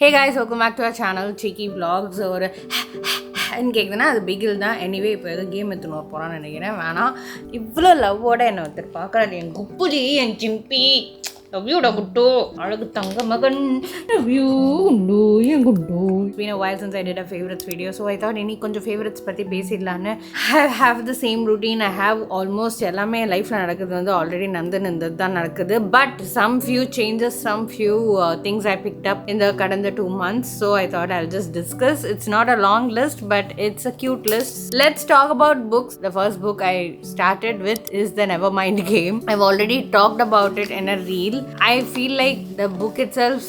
Hey guys, welcome back to our channel Cheeky Vlogs. ஒரு கேட்குதுன்னா அது பிகில் தான். எனிவே இப்போ ஏதோ கேம் எடுத்துன்னு வர போகிறான்னு நினைக்கிறேன். வேணாம், இவ்வளோ லவ்வோட என்னை ஒருத்தர் பார்க்குறாரு. என் குப்புஜி, என் சிம்பி, லவ்யூட குட்டு, அழகு தங்க மகன், லவ்யூ குண்டு, என் குண்டு. It's been a while since I did a favorites video, so I thought இன்னைக்கு கொஞ்சம் favorites பற்றி பேசிடலான்னு. I have the same routine. I have almost எல்லாமே லைஃப்பில் நடக்குது வந்து ஆல்ரெடி நந்தது தான் நடக்குது. But some few changes, some few things I picked up in the கடந்த 2 months. So I thought I'll just discuss. It's not a long list, but it's a cute list. Let's talk about books. The first book I started with is The Nevermind Game. I've already talked about it in a reel. I feel like the book itself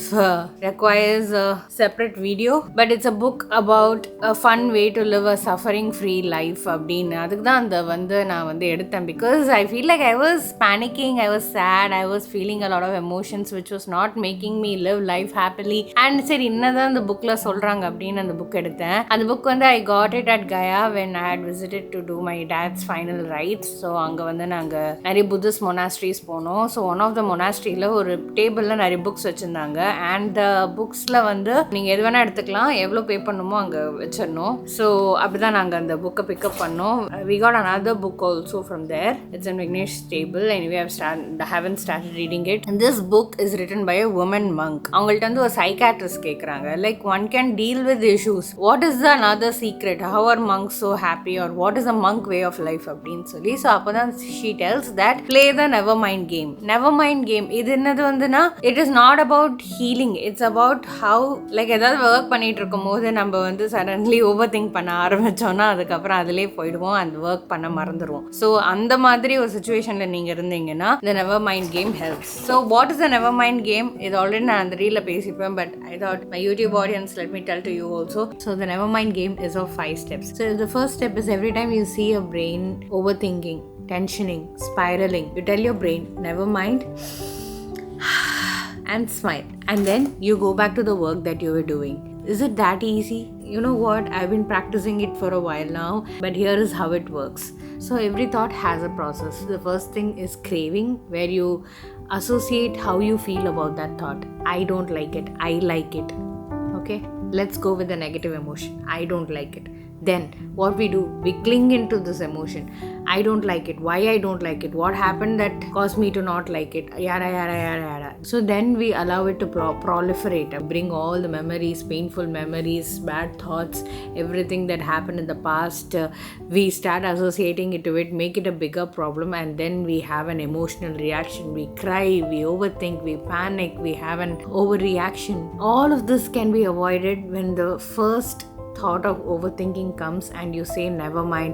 requires a separate video, but it's a book about a fun way to live a suffering free life அப்படின்னு அதுக்கு தான் அந்த வந்து நான் வந்து எடுத்தேன். Because I feel like I was panicking, I was sad, I was feeling a lot of emotions which was not making me live life happily. And சரி என்னதான் அந்த புக்கில் சொல்கிறாங்க அப்படின்னு அந்த புக் எடுத்தேன். அந்த புக் வந்து I got it at Gaya when I had visited to do my dad's final rites. So அங்கே வந்து நாங்கள் நிறைய புத்திஸ்ட் மொனாஸ்ட்ரிஸ் போனோம். ஸோ ஒன் ஆஃப் த மொனாஸ்ட்ரியில் ஒரு டேபிளில் நிறைய புக்ஸ் வச்சுருந்தாங்க. அண்ட் புக்ஸில் வந்து நீங்கள் எது வேணால் எடுத்துக்கலாம், எவ்வளோ பே பண்ணுமோ அங்கே வச்சிடணும். ஸோ அப்படி தான் நாங்கள் அந்த புக்கை பிக்கப் பண்ணோம். We got another book also from there. It's in Vignesh's table. Anyway, I haven't started reading it. And this book is written by a woman monk. அவங்கள்ட்ட வந்து ஒரு சைக்காட்ரிஸ்ட் கேட்குறாங்க, like one can deal with issues. What is the another secret? How are monks so happy? Or what is a monk way of life அப்படின்னு சொல்லி. So அப்போ தான் she tells that play the Nevermind game. Nevermind game இது என்னது வந்துன்னா, it is not about healing. It's about how like ஏதாவது work பண்ணிட்டு இருக்கும் போது நம்ம வந்து சடன்லி ஓவர் திங்க் பண்ண ஆரம்பிச்சோம்னா அதுக்கப்புறம் அதிலே போயிடுவோம், அந்த ஒர்க் பண்ண மறந்துடுவோம். ஸோ அந்த மாதிரி ஒரு சுச்சுவேஷனில் நீங்கள் இருந்தீங்கன்னா the Nevermind game helps. So what is the Nevermind game? இது ஆல்ரெடி நான் அந்த ரீலில் பேசிப்பேன், but I thought my YouTube audience let me tell to you also. So the Nevermind game is of 5 steps. So the first step is every time you see your brain overthinking, tensioning, spiraling, you tell your brain never mind and smile, and then you go back to the work that you were doing. Is it that easy? You know what, I've been practicing it for a while now, but here is how it works. So every thought has a process. The first thing is craving, where you associate how you feel about that thought. I don't like it, I like it. Okay, let's go with the negative emotion. I don't like it. Then what we do, we cling into this emotion. I don't like it. Why I don't like it? What happened that caused me to not like it? Yada yada yada yada. So then we allow it to proliferate, bring all the memories, painful memories, bad thoughts, everything that happened in the past. We start associating it to it, make it a bigger problem, and then we have an emotional reaction. We cry, we overthink, we panic, we have an overreaction. All of this can be avoided when the first thought of overthinking comes and you say never mind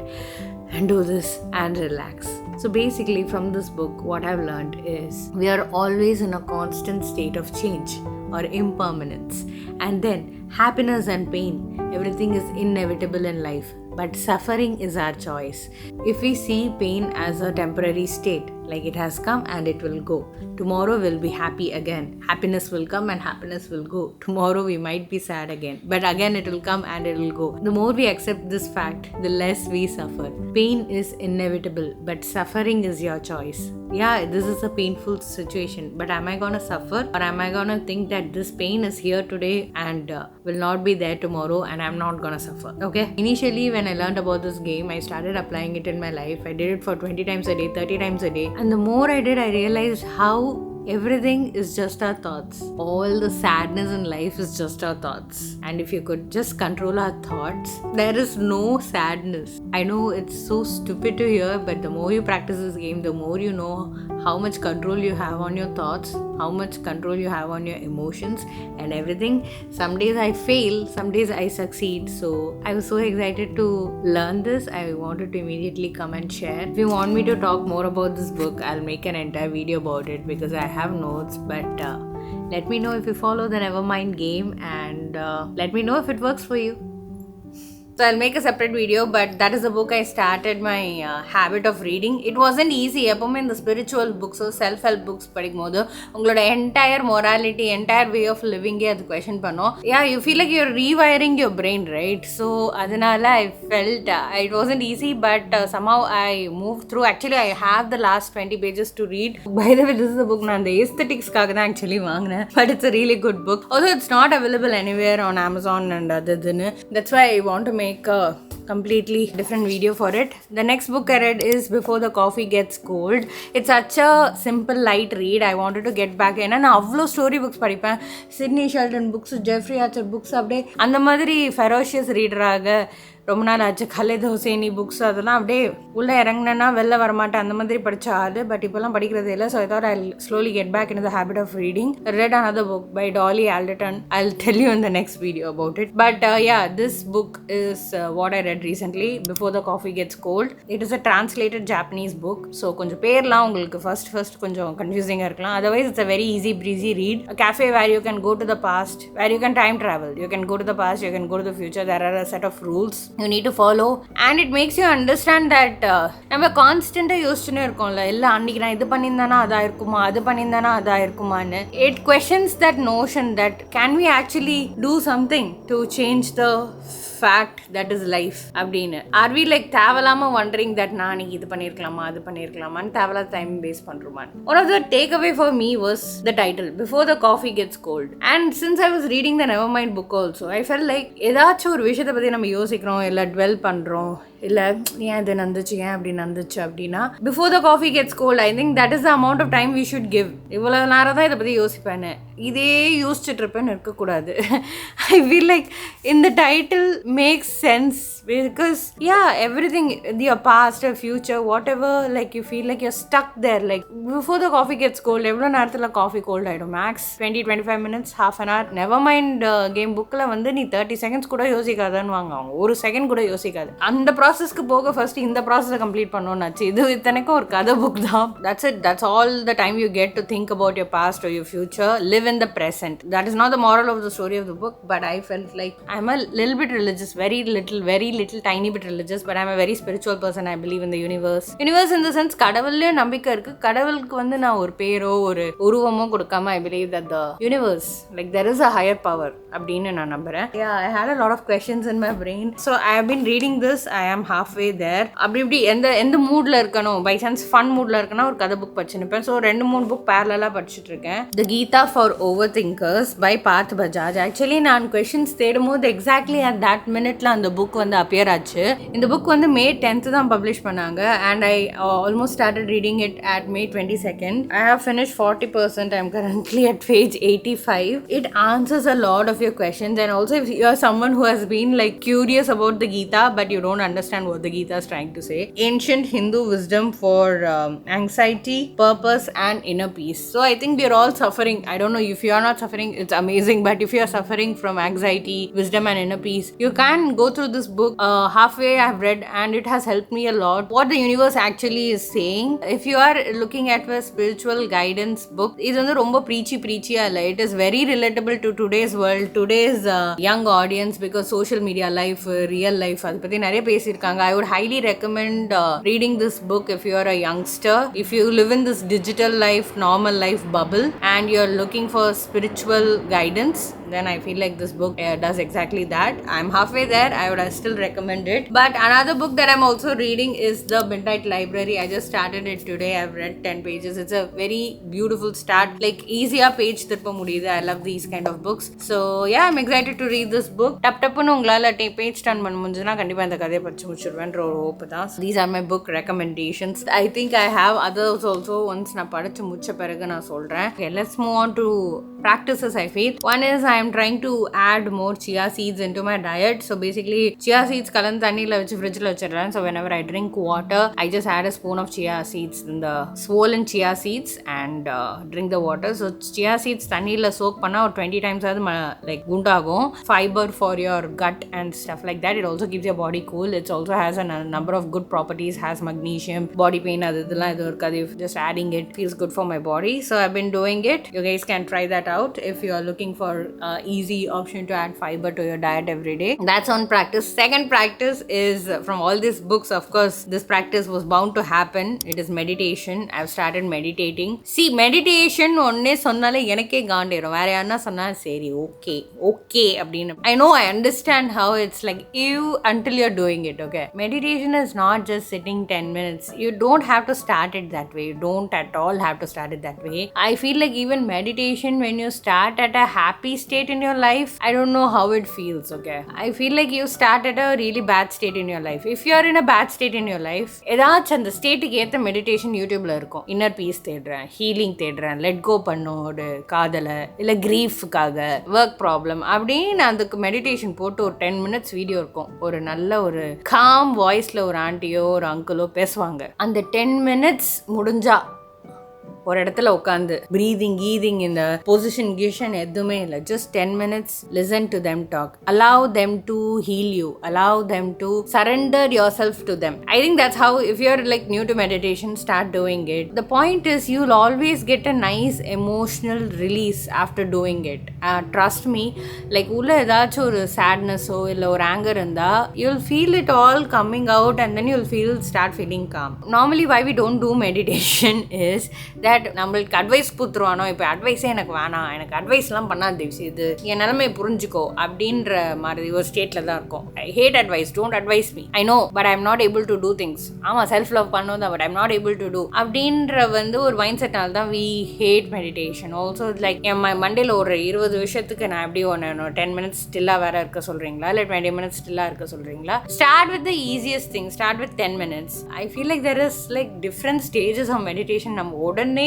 and do this and relax. So basically from this book what I've learned is we are always in a constant state of change or impermanence, and then happiness and pain, everything is inevitable in life, but suffering is our choice. If we see pain as a temporary state, like it has come and it will go, tomorrow we'll be happy again, happiness will come and happiness will go, tomorrow we might be sad again, but again it will come and it will go. The more we accept this fact, the less we suffer. Pain is inevitable, but suffering is your choice. Yeah, this is a painful situation, but am I gonna suffer, or am I gonna think that this pain is here today and will not be there tomorrow and I'm not gonna suffer? Okay, initially when I learned about this game, I started applying it in my life. I did it for 20 times a day, 30 times a day, and the more I did, I realized how everything is just our thoughts. All the sadness in life is just our thoughts, and if you could just control our thoughts, there is no sadness. I know it's so stupid to hear, but the more you practice this game, the more you know how much control you have on your thoughts, how much control you have on your emotions and everything. Some days I fail, some days I succeed. So I was so excited to learn this. I wanted to immediately come and share. If you want me to talk more about this book, I'll make an entire video about it because I have notes, but let me know if you follow the Nevermind game, and let me know if it works for you. So I'll make a separate video, but that is the book I started my habit of reading. It wasn't easy. எப்பவுமே இந்த spiritual புக்ஸோ self help books படிக்கும்போது உங்களோட entire morality entire way of லிவிங்கே அது question பண்ணோம். You feel like you're rewiring your brain, right? So அதனால I felt it wasn't easy, but somehow I moved through. Actually I have the last 20 pages to read. By the way, this is the book நான் அந்த aestheticsக்காக தான் actually வாங்கினேன், but it's a really good book. Although it's not available anywhere on Amazon and other than. That's why I want to make a completely different video for it. The next book I read is Before the Coffee Gets Cold. It's such a simple light read. I wanted to get back in. நான் அவ்வளோ story books படிப்பேன், Sidney Sheldon books, Jeffrey Archer books, அப்படியே அந்த மாதிரி ferocious ரீடராக ரொம்ப நாள் ஆச்சு. கலேத் Hosseini books அதெல்லாம் அப்படியே உள்ளே இறங்கினேன்னா வெளில வரமாட்டேன், அந்த மாதிரி படித்த ஆள். பட் இப்போலாம் படிக்கிறது இல்லை. So I thought I slowly get back in the habit of reading. Read another book by Dolly Alderton. I'll tell you in the next video about it. But this book is what I read recently, Before the Coffee Gets Cold. It is a translated Japanese book. So கொஞ்சம் பேர்லாம் உங்களுக்கு first கொஞ்சம் confusing இருக்கலாம். Otherwise it's a very easy breezy read. A cafe where you can go to the past, where you can time travel. You can go to the past, you can go to the future. There are a set of rules you need to follow, and it makes you understand that நம்ம கான்ஸ்டன்ட்டா யோசிச்சுனே இருக்கோம்ல, இல்லை அன்னைக்கு நான் இது பண்ணியிருந்தானா அதா இருக்குமா, அது பண்ணியிருந்தானா அதா இருக்குமான்னு. It questions that notion that can we actually do something to change the fact that is life அப்படின்னு. Are we like தேவலாம wondering that நான் அன்னைக்கு இது பண்ணியிருக்கலாமா அது பண்ணியிருக்கலாமான்னு தேவலா டைம் வேஸ்ட் பண்ணுறோமா? One of the takeaway for me was the title, Before the Coffee Gets Cold. And since I was reading the Nevermind book also, I felt like ஏதாச்சும் ஒரு விஷயத்தை பற்றி நம்ம யோசிக்கிறோம், இல்லை டுவெல் பண்ணுறோம், இல்லை ஏன் இது நடந்துச்சு, ஏன் அப்படி நடந்துச்சு அப்படின்னா, before the coffee gets cold, I think that is the amount of time we should give. இவ்வளோ நேரம் தான் இதை பற்றி யோசிப்பேன்னு, இதே யோசிச்சுட்டு இருப்பேன்னு இருக்கக்கூடாது. ஐ ஃபீல் லைக் இந்த title makes sense because everything, your past or future, whatever, like you feel like you're stuck there. Like before the coffee gets cold, எவ்வளோ நேரத்தில் காஃபி கோல்ட் ஆகிடும்? Max 20-25 minutes, half an hour. Never mind game புக்கில் வந்து நீ 30 seconds கூட யோசிக்காதான்னு வாங்க, அவங்க ஒரு செகண்ட் கூட யோசிக்காது. அந்த ப்ராசஸ்க்கு போக ஃபர்ஸ்ட் இந்த ப்ராசஸை கம்ப்ளீட் பண்ணணும்னாச்சு. இது இத்தனைக்கும் ஒரு கதை புக் தான். That's all the time you get to think about your past or your future. Live in the present. That is not the moral of the story of the book, but I felt like I'm a little bit religious, very little tiny bit religious, but I'm a very spiritual person. I believe in the universe in the sense கடவுள்லயே நம்பிக்கை இருக்கு. கடவுளுக்கு வந்து நான் ஒரு பேரோ ஒரு உருவமோ கொடுக்காம I believe that the universe, like there is a higher power அப்படின்னு நான் நம்புறேன். I had a lot of questions in my brain, so I have been reading this. I am halfway there. அப்படி எந்த மூட்ல இருக்கணும், பை சான்ஸ் ஃபன் மூட்ல இருக்கனா ஒரு கதை புக் படிச்சுருப்பேன். ஸோ 2-3 புக் பேரலா படிச்சுட்டு இருக்கேன். The Gita for Overthinkers by Parth Bajaj. Actually நான் கொஸ்டின்ஸ் தேடும் போது எக்ஸாக்ட்லி at that minuteல அந்த புக் வந்து அப்பியர் ஆச்சு. இந்த புக் வந்து May 10th தான் பப்ளிஷ் பண்ணாங்க, and I almost started reading it at May 22nd. I have finished 40%. I'm currently at page 85. It answers a lot of your questions, and also if you are someone who has been like curious about the Gita but you don't understand what the Gita is trying to say, ancient Hindu wisdom for anxiety, purpose and inner peace. So I think we are all suffering. I don't know if you are not suffering, it's amazing, but if you are suffering from anxiety, wisdom and inner peace, you can go through this book. Halfway I have read and it has helped me a lot. What the universe actually is saying, if you are looking at a spiritual guidance book, இது வந்து ரொம்ப preachy இல்ல. It is very relatable to today's world, today's young audience, because social media life, real life, அதை பற்றி நிறைய பேசியிருக்காங்க. I would highly recommend reading this book if you are a youngster. If you live in this digital life, normal life bubble and you are looking for spiritual guidance, then I feel like this book does exactly that. I'm halfway there. I would still recommend it. But another book that I'm also reading is The Midnight Library. I just started it today. I've read 10 pages. It's a very beautiful start. Like easier page திருப்ப முடியுது. I love these kind of books. So I'm excited to read this book. டப்புன்னு உங்களால் page turn பண்ண முடிஞ்சுன்னா கண்டிப்பாக இந்த கதையை படிச்சு முடிச்சிடுவேன்ற ஒரு hope தான். These are my book recommendations. I think I have others also. Once நான் படிச்சு முடிச்ச பிறகு நான் சொல்கிறேன். Okay, let's move on to practices I feel. One is I am trying to add more chia seeds into my diet. So basically chia seeds கலந்து தண்ணியில் வச்சு ஃப்ரிட்ஜில் வச்சிடுறேன். So whenever I drink water, I just add a spoon of chia seeds in the swollen chia seeds and drink the water. So chia seeds தண்ணியில் soak பண்ணால் ஒரு 20 times ஆகுது like குண்டாகும். Fiber for your gut and stuff like that. It also keeps your body cool. It also has a number of good properties. Has magnesium, body pain அது இதெல்லாம் இது இருக்காது. Just adding it feels good for my body. So I've been doing it. You guys can try that out if you are looking for easy option to add fiber to your diet every day. That's one practice. Second practice is from all these books, of course, this practice was bound to happen. It is meditation. I've started meditating. See, meditation onne sonnale enake gaandirum. Vera yaarna sonna seri okay அப்படினு. I know, I understand how it's like you until you're doing it, okay? Meditation is not just sitting 10 minutes. You don't have to start it that way. You don't at all have to start it that way. I feel like even meditation, when you start at a happy state in your life, I don't know how it feels, okay? I feel like you start at a really bad state in your life. If you're in a bad state in your life, ஏதாச்சும் அந்த ஸ்டேட்டுக்கு ஏற்ற meditation யூடியூப்ல இருக்கும். Inner piece தேடுறேன், healing தேடுறேன், let go பண்ணோட காதலை, இல்லை கிரீஃப்காக, ஒர்க் ப்ராப்ளம் அப்படின்னு அதுக்கு மெடிடேஷன் போட்டு ஒரு 10 மினிட்ஸ் வீடியோ இருக்கும். ஒரு நல்ல ஒரு காம் வாய்ஸில் ஒரு ஆண்டியோ ஒரு அங்கிளோ பேசுவாங்க. அந்த 10 மினிட்ஸ் முடிஞ்சா ஒரு இடத்துல உட்காந்து ப்ரீதிங் இந்த பொசிஷன் எதுவுமே இல்லை. Just 10 minutes listen to them talk. Allow them to heal you. Allow them to surrender yourself to them. I think that's how, if you're like new to meditation, start doing it. The point is you'll always get a nice emotional release after doing it. Trust me, like உள்ள ஏதாச்சும் ஒரு sadness-ஓ இல்லை ஒரு anger இருந்தா, you'll feel it all coming out and then you'll start feeling calm. Normally why we don't do meditation is that நம்மளுக்கு advice கொடுத்துருவானோ, இப்போ அட்வைஸே எனக்கு வேணாம், எனக்கு அட்வைஸ்லாம் பண்ணாது, இது என் நிலைமை புரிஞ்சுக்கோ அப்படின்ற மாதிரி ஒரு ஸ்டேட்டில் தான் இருக்கும். I hate advice, don't advise me, I know, but I am not able to do things. ஆமாம், செல்ஃப் லவ் பண்ணோம் தான், but I am not able to do அப்படின்ற ஒரு மைண்ட் செட்னால தான் we hate meditation. Also like என் மண்டேல ஒரு 20 விஷயத்துக்கு நான் எப்படி ஒன்று 10 minutes ஸ்டில்லாக வேற இருக்க சொல்கிறீங்களா, இல்லை 20 minutes ஸ்டில்லாக இருக்க சொல்கிறீங்களா? Start with the easiest thing, start with 10 minutes. I feel like there is like different stages of meditation. நம்ம உடனே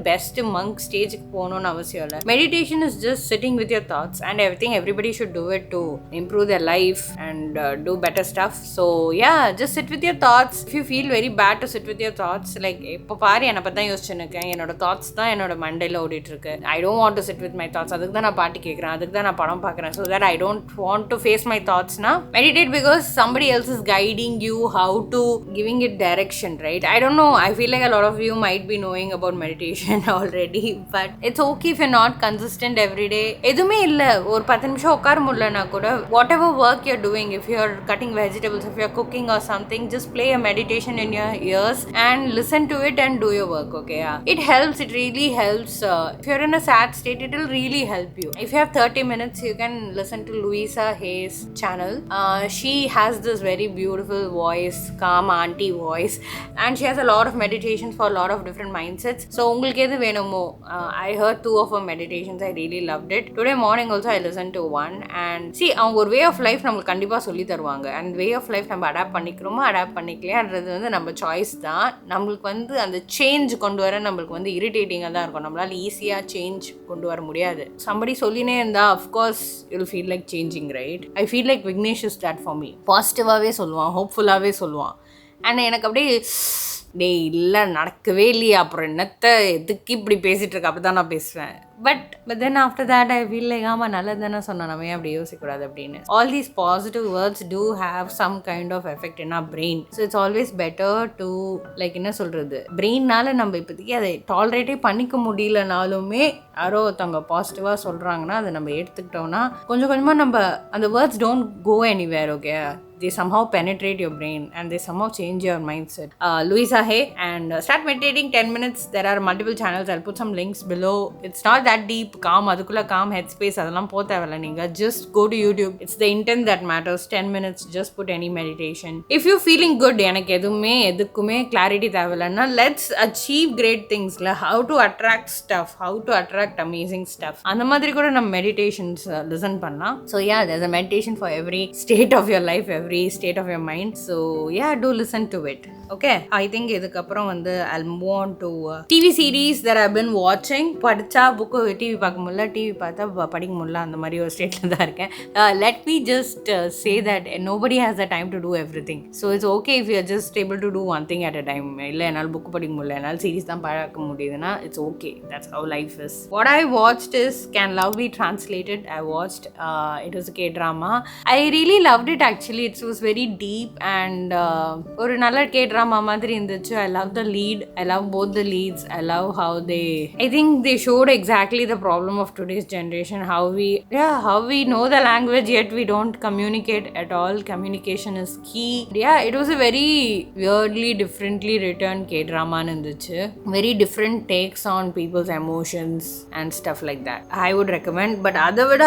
பெஸ்ட் மங்க் ஸ்டேஜுக்கு போகணும்னு அவசியம் இல்லை. Meditation is just sitting with your thoughts and everybody should do it to improve their life and do better stuff. So yeah, just sit with your thoughts. If you feel very bad to sit with your thoughts, like இப்போ பாரு என்னை பற்றி தான் யோசிச்சுன்னு இருக்கேன், என்னோட thoughts தான் என்னோட மண்டையில் ஓடிட்டு இருக்கு, I don't want to sit with my thoughts, அதுக்கு தான் நான் பாட்டு கேட்குறேன், அதுக்கு தான் நான் படம் பார்க்குறேன், so that I don't want to face my thoughts now. Meditate because somebody else is guiding you how to giving it direction, right? I don't know, I feel like a lot of you might be knowing about meditation already, but it's okay if you're not consistent every day. எதுவுமே இல்லை, ஒரு 10 நிமிஷம் உட்கார முடியலனா கூட, whatever work you're doing, if you're cutting vegetables, if you're cooking or something, just play a meditation in your ears and listen to it and do your work, okay? Yeah, it helps, it really helps. If you're in a sad state, it will really help you. If you have 30 minutes, you can listen to Louisa Hay's channel. She has this very beautiful voice, calm auntie voice, and she has a lot of meditations for a lot of different mindsets. So உங்களுக்கு எது வேணுமோ, I heard 2 of her meditations, I really loved it. Today morning also I listened to one, and see, அவங்க ஒரு way of life நம்மளுக்கு கண்டிப்பாக சொல்லி தருவாங்க. And way of life நம்ம அடாப்ட் பண்ணிக்கிறோமோ அடாப்ட் பண்ணிக்கலையான்றது நம்ம சாய்ஸ் தான். நம்மளுக்கு அந்த சேஞ்ச் கொண்டு வர நம்மளுக்கு இரிட்டேட்டிங்காக தான் இருக்கும். நம்மளால ஈஸியாக சேஞ்ச் கொண்டு வர முடியாது. சம்படி சொல்லினே இருந்தா of course you'll feel like changing, right? I feel like Vignesh is that for me. பாசிட்டிவாகவே சொல்லுவான், ஹோப்ஃபுல்லாகவே சொல்லுவான். அண்ட் எனக்கு அப்படியே டே இல்லை நடக்கவே இல்லையா, அப்புறம் என்னத்தை எதுக்கு இப்படி பேசிகிட்டு இருக்க, அப்படி தான் நான் பேசுவேன். But then after that I feel like ஆமாம் நல்லது தானே சொன்னேன், நம்ம ஏன் அப்படி யோசிக்கக்கூடாது அப்படின்னு. All these positive words do have some kind of effect in our brain. So it's always better to like என்ன சொல்கிறது, பிரெயின்னால நம்ம இப்போதைக்கு அதை டாலரேட்டே பண்ணிக்க முடியலனாலுமே யாரோ ஒருத்தவங்க பாசிட்டிவாக சொல்கிறாங்கன்னா அதை நம்ம எடுத்துக்கிட்டோம்னா கொஞ்சம் கொஞ்சமாக நம்ம அந்த words don't go anywhere, okay? They somehow penetrate your brain and they somehow change your mindset. Louisa Hay, and start meditating 10 minutes. There are multiple channels, I'll put some links below. It's not that deep, calm, adukula calm headspace adallam pothevalla neenga just go to YouTube. It's the intent that matters. 10 minutes, just put any meditation. If you're feeling good, எனக்கு எதுவுமே எதுக்குமே clarity தேவையில்லைன்னா let's achieve great things, how to attract stuff, how to attract amazing stuff, அந்த மாதிரி கூட நம்ம meditations listen பண்ணலாம். So yeah, there's a meditation for every state of your life, every state of your mind. So yeah, do listen to it, okay? I think இதுக்கப்புறம் I'll move on to TV series that I've been watching. படிச்சா book TV பார்க்க முடியல, TV பார்த்தா படிக்க முடியல, அந்த மாதிரி ஒரு ஸ்டேட்டில் தான் இருக்கேன். Let me just say that nobody has the time to do everything. So it's okay if you're just able to do one thing at a time. இல்லை என்னால் புக்கு படிக்க முடியல, என்னால் சீரீஸ் தான் பார்க்க முடியுதுன்னா it's okay. That's how life is. What I watched is Can Love Be Translated. I watched it was a K-drama. I really loved it actually. It's It was very deep and ஒரு நல்ல K-drama மாதிரி இருந்துச்சு. I love the lead. I love both the leads. I love how I think they showed exactly the problem of today's generation. How we know the language yet we don't communicate at all. Communication is key. Yeah, it was a very weirdly, differently written K-drama இருந்துச்சு. Very different takes on people's emotions and stuff like that. I would recommend. But அதை விட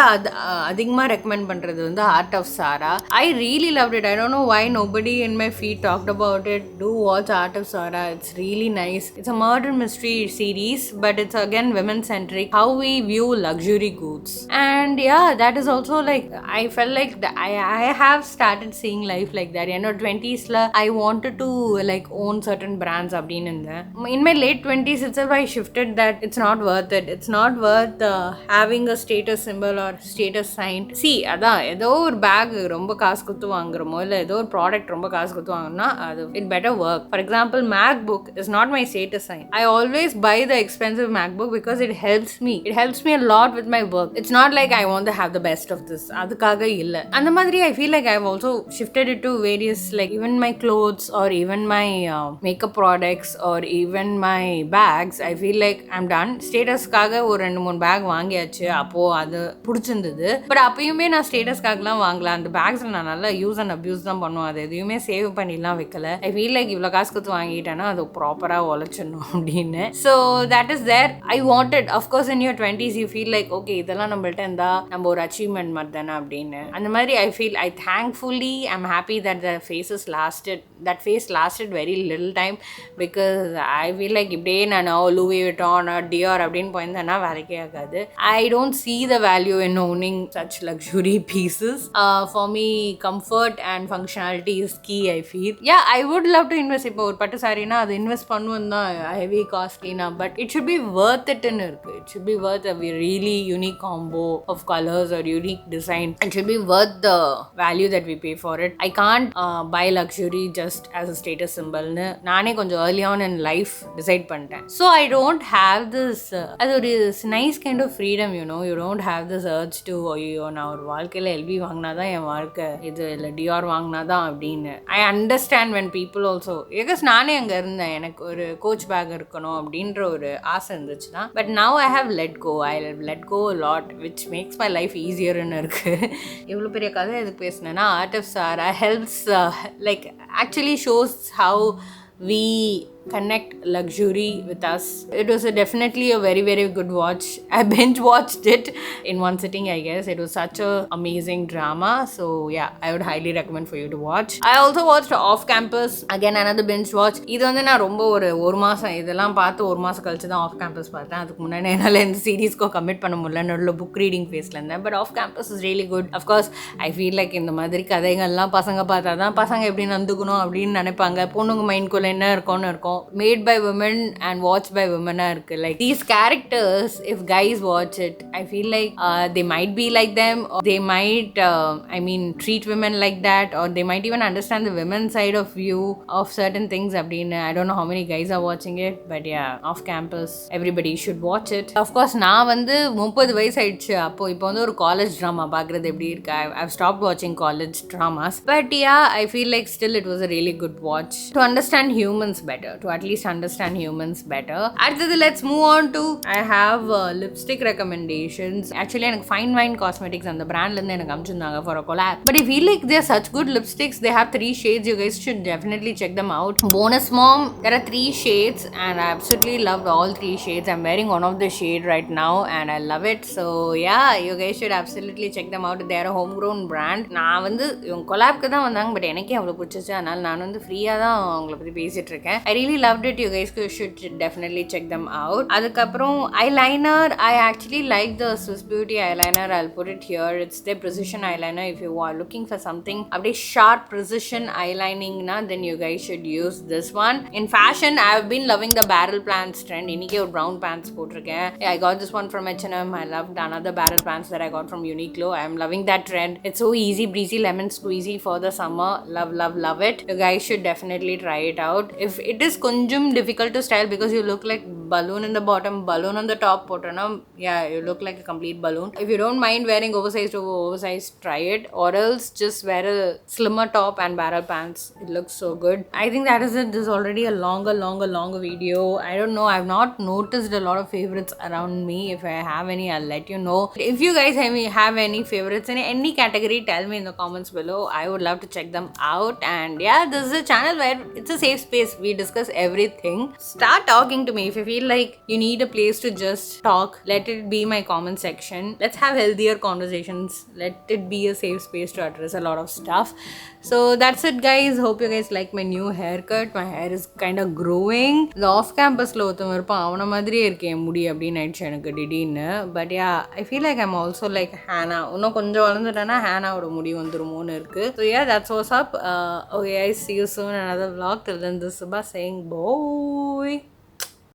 அதிகமாக recommend பண்ணுறது வந்து Art of Sarah. I really loved it. I don't know why nobody in my feed talked about it. Do watch Art of Sarah. It's really nice. It's a murder mystery series, but it's again women centric. How we view luxury goods. And yeah, that is also like, I felt like I have started seeing life like that. You know, 20s la I wanted to like own certain brands abdin in my late 20s itself I shifted that it's not worth it. It's not worth having a status symbol or status sign. See, அதான் ஏதோ ஒரு back ரொம்ப காசு கொடுத்து வாங்குறோமோ இல்லை ஏதோ ஒரு product ரொம்ப காசு கொடுத்து வாங்கினா அது it better work. For example, MacBook is not my status sign. I always buy the expensive MacBook because it helps me. It helps me a lot with my work. It's not like I want to have the best of this. அதுக்காக இல்லை. அந்த மாதிரி I feel like I've also shifted it to various, like even my clothes or even my makeup products or even my bags. I feel like I'm done. ஸ்டேட்டஸ்க்காக ஒரு 2-3 back வாங்கியாச்சு. அப்போ அது பிடிச்சிருந்தது. But அப்பயுமே நான் ஸ்டேட்டஸ்க்காகலாம் வாங்கல. அந்த பேக்ஸில் நான் நல்லா யூஸ் அண்ட் அப்யூஸ் தான் பண்ணுவேன். அது எதுவுமே சேவ் பண்ணிலாம் வைக்கல. ஐ ஃபீல் லைக் இவ்வளோ காசு கொடுத்து வாங்கிட்டேன்னா அது ப்ராப்பராக உழைச்சிடணும் அப்படின்னு. So that is there. I wanted, of course in your 20s you feel like okay இதெல்லாம் நம்மள்ட்ட இருந்தா நம்ம ஒரு அச்சீவ்மெண்ட் மாதிரி தானே அப்படின்னு. அந்த மாதிரி I feel thankfully I'm happy that the phases lasted. That phase lasted very little time because I feel like இப்படியே நான் Louis Vuitton or Dior அப்படின்னு போயிருந்தேன்னா வேலைக்கே ஆகாது. I don't see the value in owning such luxury pieces. For me, comfort and functionality is key, I feel. Yeah, I would love to invest. இப்போ ஒரு பட்டு சாரினா அது invest பண்ணுவோம் தான், ஹெவி காஸ்ட்லினா, but it should be worth itன்னு இருக்கு. It should be worth a really unique combo of colors or unique design. It should be worth the value that we pay for it. I can't buy luxury just as a status symbol னு நானே கொஞ்சம் early on in life decide பண்ணிட்டேன். So I don't have this அது ஒரு nice kind of freedom, you know. You don't have this urge to ஐயோ நான் ஒரு வாழ்க்கையில் எல்பி வாங்கினாதான் என் வாழ்க்கை, இது இல்லை டிஆர் வாங்கினாதான் அப்படின்னு. I understand when people also, because நானே அங்கே இருந்தேன், எனக்கு ஒரு கோச் பேக் இருக்கணும் அப்படின்ற ஒரு ஆசை இருந்துச்சுன்னா. But now I have let go. I let go a lot, which makes my life easierன்னு இருக்கு. இவ்வளோ பெரிய கதை எதுக்கு பேசினேன்னா, Art of Sarah helps like actually shows how we connect luxury with us. It was definitely a very, very good watch. I binge watched it in one sitting, I guess. It was such a amazing drama. So yeah, I would highly recommend for you to watch. I also watched Off Campus, again another binge watch. இது வந்து நான் ரொம்ப ஒரு மாதம் இதெல்லாம் பார்த்து ஒரு மாதம் கழிச்சு தான் Off Campus பார்த்தேன். அதுக்கு முன்னாடி என்னால் இந்த சீரீஸ்க்கோ கமிட் பண்ண முடியல, நடுவில் புக் ரீடிங் ஃபேஸில் இருந்தேன். But Off Campus is really good. Of course, I feel like இந்த மாதிரி கதைகள்லாம் பசங்க பார்த்தா தான் பசங்க எப்படி நடந்துக்கணும் அப்படின்னு நினைப்பாங்க. பொண்ணுங்க மைண்ட்குள்ளே என்ன இருக்கும் made by women and watched by women இருக்கு. Like these characters, if guys watch it, I feel like they might be like them, or they might treat women like that, or they might even understand the women's side of view of certain things அப்படின்னு. I don't know how many guys are watching it, but yeah, Off Campus, everybody should watch it. Of course நான் வந்து 30 வயசு ஆயிடுச்சு. அப்போ இப்போ வந்து ஒரு college drama பார்க்குறது எப்படி இருக்கு. I've stopped watching college dramas, but yeah, I feel like still it was a really good watch to understand humans better, to at least understand humans better. அடுத்தது let's move on to, I have lipstick recommendations. Actually எனக்கு Fine Wine Cosmetics அந்த brandலேருந்து எனக்கு அனுப்பிச்சிருந்தாங்க for a collab, but I feel like they're such good lipsticks. They have 3 shades. You guys should definitely check them out. Bonus Mom, there are 3 shades and I absolutely loved all 3 shades. I'm wearing one of the shade right now and I love it. So yeah, you guys should absolutely check them out. They are a homegrown brand. நான் வந்து இவங்க கொலாப்க்கு தான் வந்தாங்க, but எனக்கே அவ்வளோ பிடிச்சிச்சு. அதனால நான் வந்து ஃப்ரீயாக தான் அவங்கள பற்றி பேசிகிட்டு இருக்கேன். I really loved it. You guys should definitely check them out. அதுக்கப்புறம் eyeliner, I actually like the Swiss Beauty eyeliner. I'll put it here. It's their precision eyeliner. If you are looking for something அப்படியே sharp precision eyelining na, then you guys should use this one. In fashion, I've been loving the barrel pants trend. இன்னைக்கே ஒரு brown pants போட்டிருக்கேன். I got this one from H&M. I loved another barrel pants that I got from Uniqlo. I am loving that trend. It's so easy breezy, lemon squeezy for the summer. Love it. You guys should definitely try it out. If it is konjum difficult to style because you look like balloon in the bottom, balloon on the top. Potana, yeah, you look like a complete balloon. If you don't mind wearing oversized over oversized, try it, or else just wear a slimmer top and barrel pants. It looks so good. I think that is it. This is already a longer video. I don't know, I've not noticed a lot of favorites around me. If I have any, I'll let you know. If you guys have any favorites in any category, tell me in the comments below. I would love to check them out. And yeah, this is a channel where it's a safe space. We discuss everything. Start talking to me. If you feel like you need a place to just talk, let it be my comment section. Let's have healthier conversations. Let it be a safe space to address a lot of stuff. So that's it, guys. Hope you guys like my new haircut. My hair is kind of growing. The off campus lo ஒருத்தன் இருப்பான், அவன மாதிரியே இருக்கேன் முடி அப்படின்னு ஆயிடுச்சு எனக்கு திடீர்னு. But yeah, I feel like I'm also like Hannah. இன்னும் கொஞ்சம் வளர்ந்துட்டேன்னா ஹேனாவோட முடி வந்துருமோன்னு இருக்கு. So yeah, that's what's up. Okay guys, see you soon in another vlog. Till then, this is Subha saying bye.